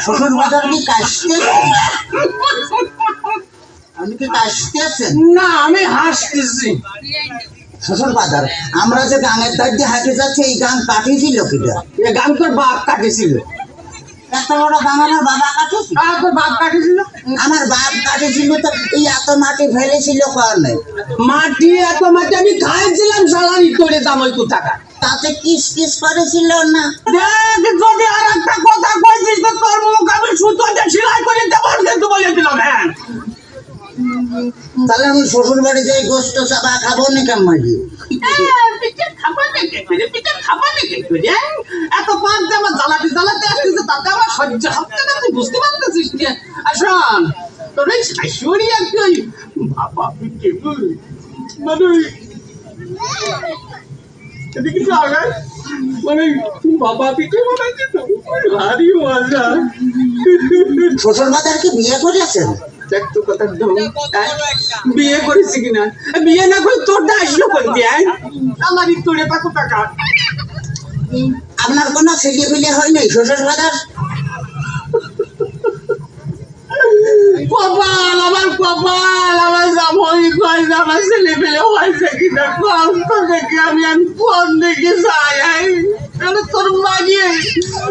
শ্বশুর বাজার কি কাশতে? আপনি কি কাশতেছেন? না, আমি হাসতেছি। শ্বশুর বাজার, আমরা যে গাঙের দাঁড় দিয়ে হাঁটে যাচ্ছে, এই গাং কাটিয়েছিল কিটা? এ গান তোর বাপ কাটেছিল। এত বড় গাং আমার বাবা কাটেছিল? আর তোর বাপ কাটেছিল? আমার বাপ কাটেছিল তো এই এত মাটি ফেলেছিল কারণে। মাটি এত মাটি আমি খাইছিলাম সালানি করে দাম ওই টাকা। তাতে কিস কিস করেছিল না? দেখ, যদি আর একটা কথা কইছিস তো তোর মুখ আমি সুতোতে সেলাই করে দেবো কিন্তু বলে দিলাম। হ্যাঁ, তাহলে আমি শ্বশুর বাড়ি যাই গোস্ত চাপা খাবো না কেমন? এত পাঁচ যে আমার জ্বালাতে জ্বালাতে আসতেছে তাতে আমার সহ্য হচ্ছে না, তুই বুঝতে পারতেছিস না? আসুন তোর এই শাশুড়ি একটু ওই বাবা পিঠে মানে এদিকে যাবে মানে বাবা পিঠে বানাচ্ছে তো ভারী মজা। শ্বশুর বাজার কি বিয়ে করেছেন? দেখ তো কথা বিয়ে করেছি কিনা? বিয়ে না করে তোর দা আসলো বলবি? আমার তোরে পাকো টাকা। আপনার কোনো ছেলে পিলে হয়নি শ্বশুর বাজার? কপাল আমার, কপাল আমার জামাই কয় আমার ছেলে পেলে হয়েছে কিনা কষ্ট দেখে আমি ফোন দেখে যাই। তোর মাগিয়ে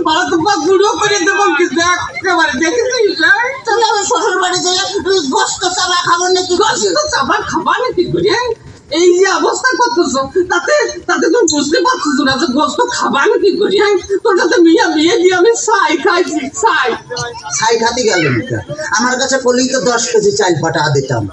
হাত পা গুঁড়ো করে দেবো কিন্তু একেবারে দেখেছিস? তাহলে আমি শ্বশুর বাড়ি যাই গোস্ত চাপা খাবো নাকি? গোস্ত চাপা খাবা নাকি করে? এই যে অবস্থা করতেছ তাতে তাতে তুমি বুঝতে পারছিস না যে গোস্ত খাবা নাকি করি? তোর সাথে মিয়া বিয়ে দিয়ে আমি ছাই খাইছি, ছাই। ছাই খাতে গেলেন? আমার কাছে বলেই তো 10 কেজি চাল পাঠা দিতাম।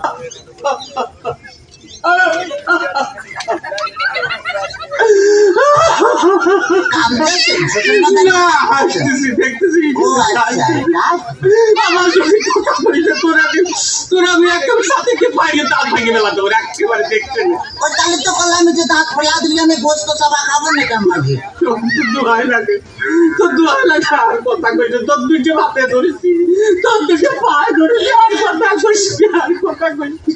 কাঁদতেছেন শ্বশুর বাজার? না, হাসতেছি, দেখতেছি। ও আচ্ছা, আমার যদি কথা বলিতে তোরা আমি একদম সাথে কে পাইয়ে দাঁত ভাঙে মেলা দেবো একেবারে দেখতে না। ওই তাহলে তো বললাম যে দাঁত ফোলা দিলে আমি গোস্ত চাপা খাবো না কেমন? তোর দোহাই লাগে, তোর দোহাই লাগে আর কথা কইছে, তোর দুইটা হাতে ধরেছি, তোর দুইটা পায়ে ধরেছি, আর কথা কইছি, আর কথা কইছি।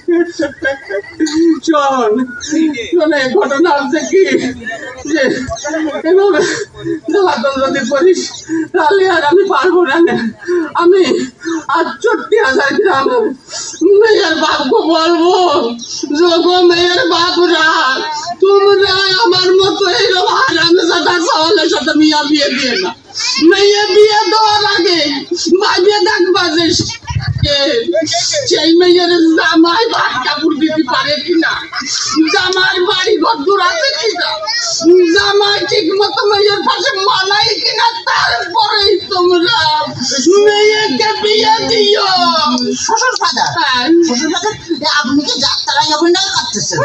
শোন, শোনে ঘটনা হচ্ছে কি যে এভাবে জ্বালাতন যদি করিস তাহলে আর আমি পারবো না। আমি 68,000 গ্রামের মেয়ের বাপকে বলবো, যোগো মেয়ের বাপরা তোমরা আমার মতো এইরকম হারামজাদা চাওয়ালের সাথে মিয়া বিয়ে দিয়ে না। মেয়ে বিয়ে দেওয়ার আগে ভাবিয়ে দেখবা যে সেই মেয়ের জামাই ভাত কাপড় দিতে পারে কিনা, জামাই বাড়ি ঘর দূর আছে কিনা, জামাই ঠিক মতো মেয়ের পাশে মানাই কিনা, তারপরেই তোমরা মেয়েকে বিয়ে দিও। শ্বশুর বাজার, হ্যাঁ, শ্বশুর বাজার, আপনি কি যাত্রায় অভিনয় করতেছেন?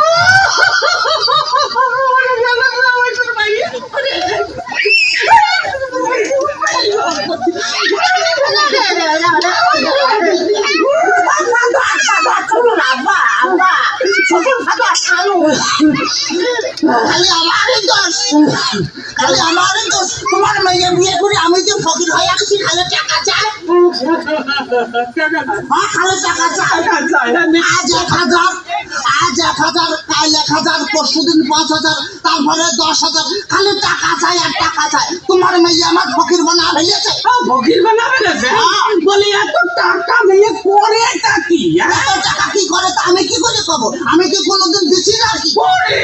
খালি আমারই দোষ, খালি আমারই দোষ। তোমার মেয়ে বিয়ে করে আমি যে ফকির হয়ে আসছি, খালি টাকা চাই। হ্যাঁ, খালি টাকা চাই। আজ 1,000, আজ 1,000, কাল 1,000, পরশুদিন 5,000, তারপরে 10,000, খালি টাকা চাই আর টাকা চাই। তোমার মেয়ে আমার ফকির বানা ফেলেছে। ফকির বানা ফেলেছে? বলি এত টাকা মেয়ে করে কি? এত টাকা কি করে তা আমি কি করে পাবো? আমি কি কোনোদিন দিছি না? কি ওরে